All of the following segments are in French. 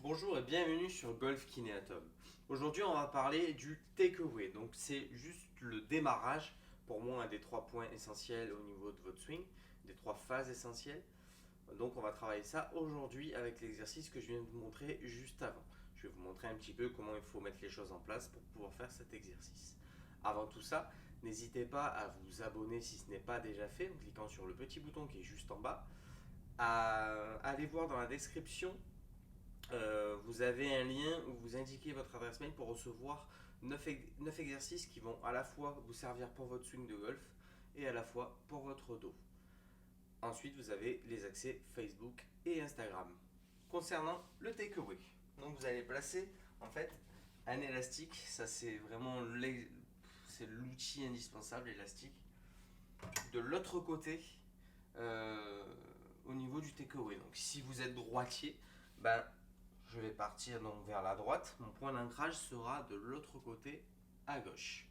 Bonjour et bienvenue sur Golf Kinéatom. Aujourd'hui, on va parler du takeaway. Donc, c'est juste le démarrage, pour moi, un des 3 points essentiels au niveau de votre swing, des 3 phases essentielles. Donc, on va travailler ça aujourd'hui avec l'exercice que je viens de vous montrer juste avant. Je vais vous montrer un petit peu comment il faut mettre les choses en place pour pouvoir faire cet exercice. Avant tout ça, n'hésitez pas à vous abonner si ce n'est pas déjà fait en cliquant sur le petit bouton qui est juste en bas. À aller voir dans la description, vous avez un lien où vous indiquez votre adresse mail pour recevoir 9 exercices qui vont à la fois vous servir pour votre swing de golf et à la fois pour votre dos. Ensuite, vous avez les accès Facebook et Instagram. Concernant le takeaway, donc vous allez placer en fait un élastique, ça c'est vraiment l'outil indispensable, l'élastique. De l'autre côté, euh, au niveau du takeaway. Donc si vous êtes droitier, ben, je vais partir donc vers la droite. Mon point d'ancrage sera de l'autre côté à gauche.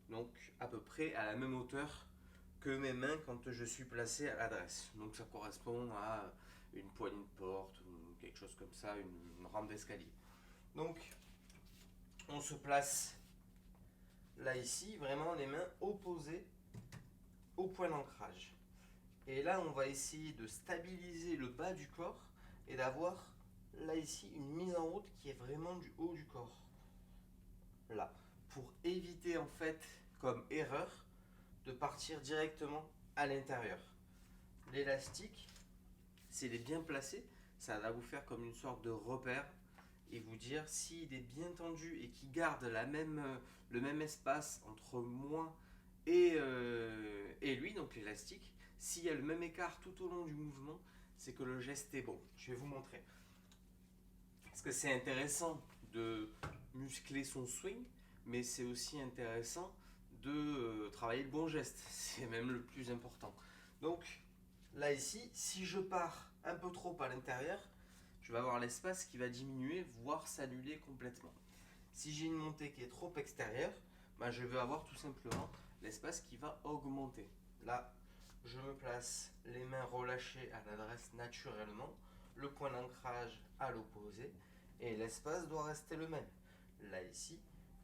Donc à peu près à la même hauteur que mes mains quand je suis placé à l'adresse. Donc ça correspond à une poignée de porte ou quelque chose comme ça, une rampe d'escalier. Donc on se place là ici, vraiment les mains opposées au point d'ancrage. Et là, on va essayer de stabiliser le bas du corps et d'avoir là ici une mise en route qui est vraiment du haut du corps. Là, pour éviter en fait comme erreur de partir directement à l'intérieur. L'élastique, s'il est bien placé, ça va vous faire comme une sorte de repère et vous dire s'il est bien tendu et qu'il garde le même espace entre moi et lui, donc l'élastique, s'il y a le même écart tout au long du mouvement, c'est que le geste est bon. Je vais vous montrer. Parce que c'est intéressant de muscler son swing, mais c'est aussi intéressant de travailler le bon geste. C'est même le plus important. Donc là ici, si je pars un peu trop à l'intérieur, je vais avoir l'espace qui va diminuer, voire s'annuler complètement. Si j'ai une montée qui est trop extérieure, ben je vais avoir tout simplement l'espace qui va augmenter. Là, je me place les mains relâchées à l'adresse naturellement, le point d'ancrage à l'opposé, et l'espace doit rester le même. Là ici,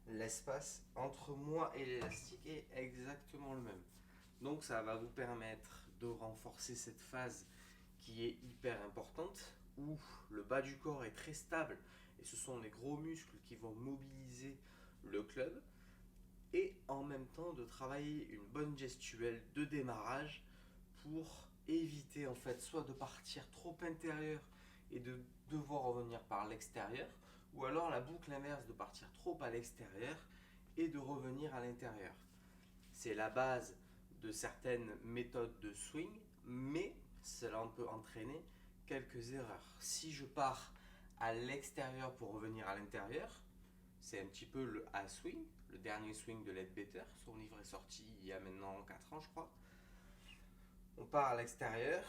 l'espace entre moi et l'élastique est exactement le même. Donc ça va vous permettre de renforcer cette phase qui est hyper importante, où le bas du corps est très stable, et ce sont les gros muscles qui vont mobiliser le club, et en même temps de travailler une bonne gestuelle de démarrage pour éviter en fait soit de partir trop intérieur et de devoir revenir par l'extérieur, ou alors la boucle inverse de partir trop à l'extérieur et de revenir à l'intérieur. C'est la base de certaines méthodes de swing, mais cela peut entraîner quelques erreurs. Si je pars à l'extérieur pour revenir à l'intérieur, c'est un petit peu le A-swing, le dernier swing de Leadbetter. Son livre est sorti il y a maintenant 4 ans, je crois. On part à l'extérieur,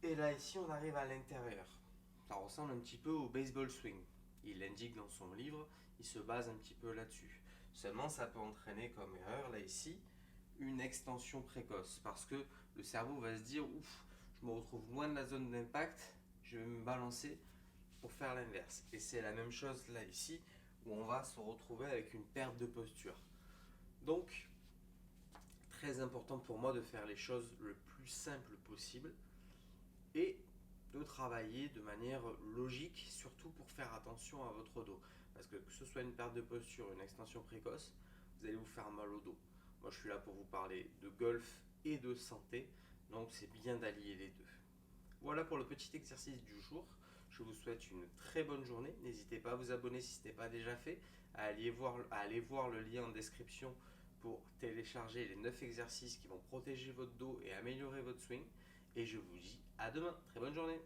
et là, ici, on arrive à l'intérieur. Ça ressemble un petit peu au baseball swing. Il l'indique dans son livre, il se base un petit peu là-dessus. Seulement, ça peut entraîner comme erreur, là, ici, une extension précoce. Parce que le cerveau va se dire, ouf, je me retrouve loin de la zone d'impact, je vais me balancer pour faire l'inverse. Et c'est la même chose là, ici, où on va se retrouver avec une perte de posture. Donc, très important pour moi de faire les choses le plus simple possible et de travailler de manière logique, surtout pour faire attention à votre dos. Parce que ce soit une perte de posture, une extension précoce, vous allez vous faire mal au dos. Moi, je suis là pour vous parler de golf et de santé, donc c'est bien d'allier les deux. Voilà pour le petit exercice du jour. Je vous souhaite une très bonne journée. N'hésitez pas à vous abonner si ce n'est pas déjà fait, à aller voir le lien en description pour télécharger les 9 exercices qui vont protéger votre dos et améliorer votre swing. Et je vous dis à demain. Très bonne journée.